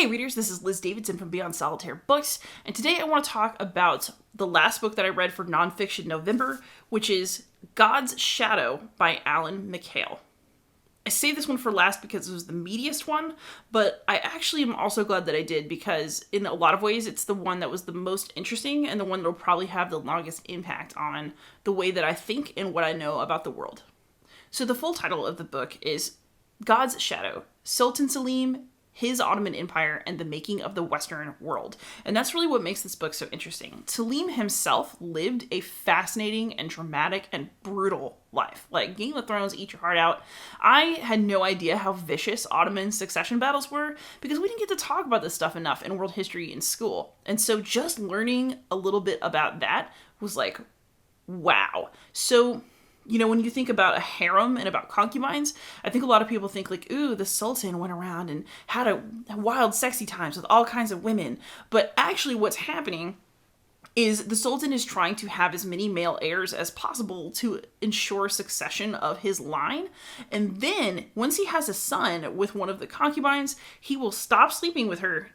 Hey readers, this is Liz Davidson from Beyond Solitaire Books, and today I want to talk about the last book that I read for nonfiction November, which is God's Shadow by Alan Mikhail. I saved this one for last because it was the meatiest one, but I actually am also glad that I did because in a lot of ways it's the one that was the most interesting and the one that will probably have the longest impact on the way that I think and what I know about the world. So the full title of the book is God's Shadow, Sultan Selim, His Ottoman Empire, and the Making of the Western World. And that's really what makes this book so interesting. Selim himself lived a fascinating and dramatic and brutal life. Like, Game of Thrones, eat your heart out. I had no idea how vicious Ottoman succession battles were because we didn't get to talk about this stuff enough in world history in school. And so just learning a little bit about that was like, wow. So, you know, when you think about a harem and about concubines, I think a lot of people think like, ooh, the Sultan went around and had a wild, sexy times with all kinds of women. But actually what's happening is the Sultan is trying to have as many male heirs as possible to ensure succession of his line. And then once he has a son with one of the concubines, he will stop sleeping with her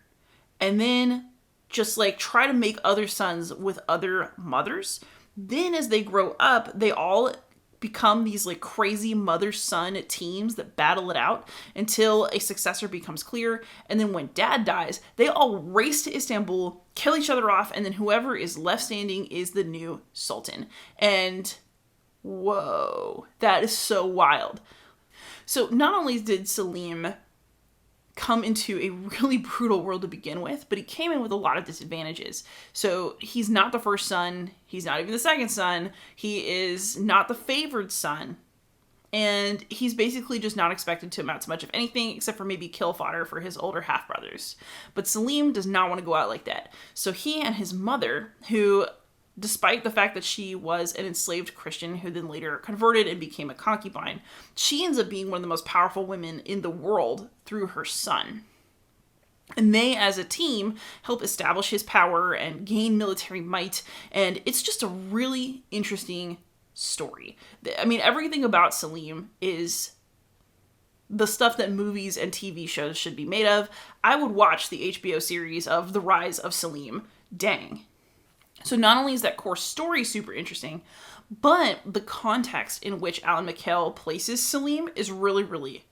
and then just like try to make other sons with other mothers. Then as they grow up, they all become these like crazy mother-son teams that battle it out until a successor becomes clear. And then when dad dies, they all race to Istanbul, kill each other off, and then whoever is left standing is the new sultan. And whoa, that is so wild. So not only did Selim come into a really brutal world to begin with, but he came in with a lot of disadvantages. So he's not the first son, he's not even the second son, he is not the favored son, and he's basically just not expected to amount to much of anything except for maybe kill fodder for his older half-brothers. But Selim does not want to go out like that. So he and his mother, who, despite the fact that she was an enslaved Christian who then later converted and became a concubine, she ends up being one of the most powerful women in the world through her son. And they, as a team, help establish his power and gain military might, and it's just a really interesting story. I mean, everything about Selim is the stuff that movies and TV shows should be made of. I would watch the HBO series of The Rise of Selim. Dang. So not only is that core story super interesting, but the context in which Alan Mikhail places Selim is really, really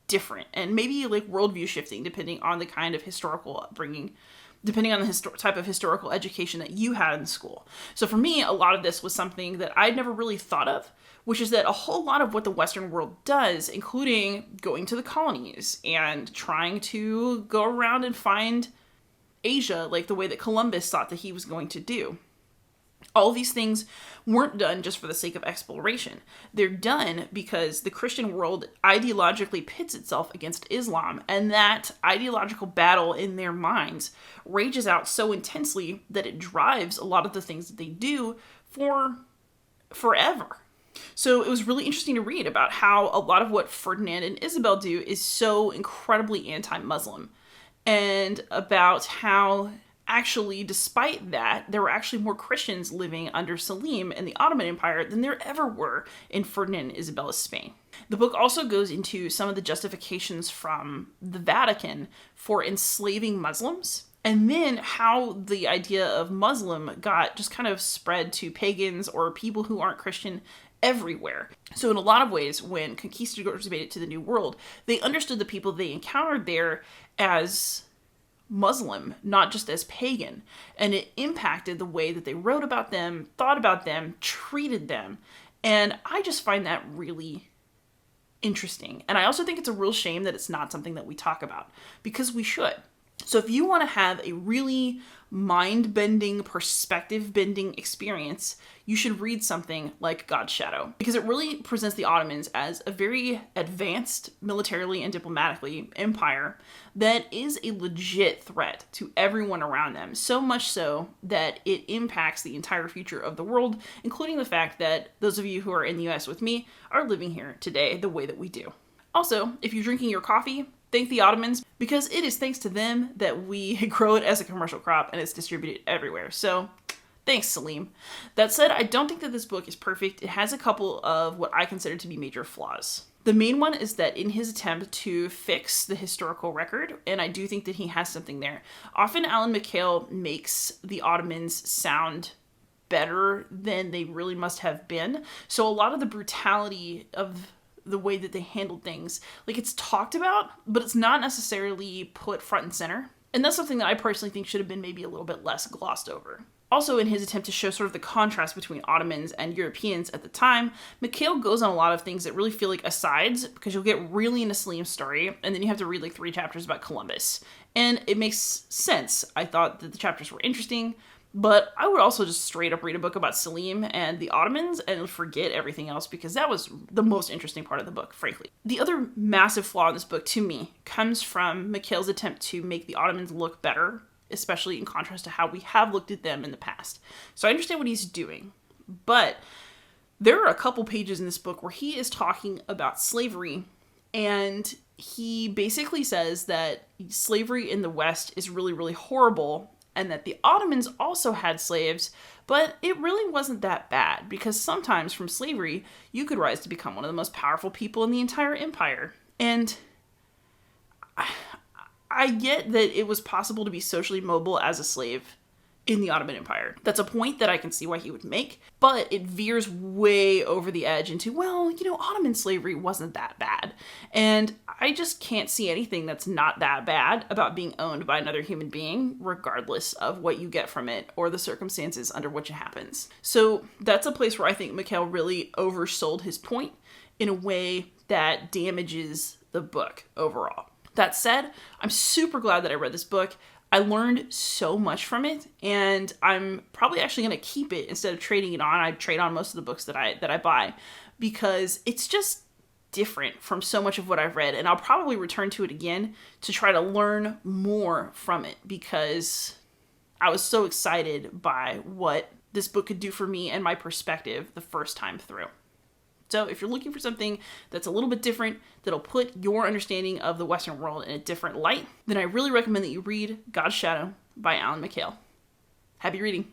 different. And maybe like worldview shifting depending on the kind of historical upbringing, depending on the type of historical education that you had in school. So for me, a lot of this was something that I'd never really thought of, which is that a whole lot of what the Western world does, including going to the colonies and trying to go around and find Asia, like the way that Columbus thought that he was going to do. All these things weren't done just for the sake of exploration. They're done because the Christian world ideologically pits itself against Islam, and that ideological battle in their minds rages out so intensely that it drives a lot of the things that they do for forever. So it was really interesting to read about how a lot of what Ferdinand and Isabel do is so incredibly anti-Muslim. And about how, actually, despite that, there were actually more Christians living under Selim in the Ottoman Empire than there ever were in Ferdinand and Isabella's Spain. The book also goes into some of the justifications from the Vatican for enslaving Muslims, and then how the idea of Muslim got just kind of spread to pagans or people who aren't Christian everywhere. So in a lot of ways, when conquistadors made it to the New World, they understood the people they encountered there as Muslim, not just as pagan. And it impacted the way that they wrote about them, thought about them, treated them. And I just find that really interesting. And I also think it's a real shame that it's not something that we talk about, because we should. So if you want to have a really mind-bending, perspective-bending experience, you should read something like God's Shadow, because it really presents the Ottomans as a very advanced militarily and diplomatically empire that is a legit threat to everyone around them, so much so that it impacts the entire future of the world, including the fact that those of you who are in the US with me are living here today the way that we do. Also, if you're drinking your coffee, thank the Ottomans, because it is thanks to them that we grow it as a commercial crop and it's distributed everywhere. So Thanks, Salim. That said, I don't think that this book is perfect. It has a couple of what I consider to be major flaws. The main one is that in his attempt to fix the historical record, and I do think that he has something there, often Alan Mikhail makes the Ottomans sound better than they really must have been. So a lot of the brutality of the way that they handled things, like, it's talked about, but it's not necessarily put front and center. And that's something that I personally think should have been maybe a little bit less glossed over. Also, in his attempt to show sort of the contrast between Ottomans and Europeans at the time, Mikhail goes on a lot of things that really feel like asides, because you'll get really into Salim's story, and then you have to read like 3 chapters about Columbus. And it makes sense. I thought that the chapters were interesting, but I would also just straight up read a book about Salim and the Ottomans and forget everything else, because that was the most interesting part of the book, frankly. The other massive flaw in this book, to me, comes from Mikhail's attempt to make the Ottomans look better, especially in contrast to how we have looked at them in the past. So I understand what he's doing, but there are a couple pages in this book where he is talking about slavery, and he basically says that slavery in the West is really, really horrible, and that the Ottomans also had slaves, but it really wasn't that bad, because sometimes from slavery, you could rise to become one of the most powerful people in the entire empire. And I get that it was possible to be socially mobile as a slave in the Ottoman Empire. That's a point that I can see why he would make, but it veers way over the edge into, well, Ottoman slavery wasn't that bad. And I just can't see anything that's not that bad about being owned by another human being, regardless of what you get from it or the circumstances under which it happens. So that's a place where I think Mikhail really oversold his point in a way that damages the book overall. That said, I'm super glad that I read this book. I learned so much from it, and I'm probably actually going to keep it instead of trading it on. I trade on most of the books that I buy, because it's just different from so much of what I've read, and I'll probably return to it again to try to learn more from it, because I was so excited by what this book could do for me and my perspective the first time through. So if you're looking for something that's a little bit different, that'll put your understanding of the Western world in a different light, then I really recommend that you read God's Shadow by Alan Mikhail. Happy reading.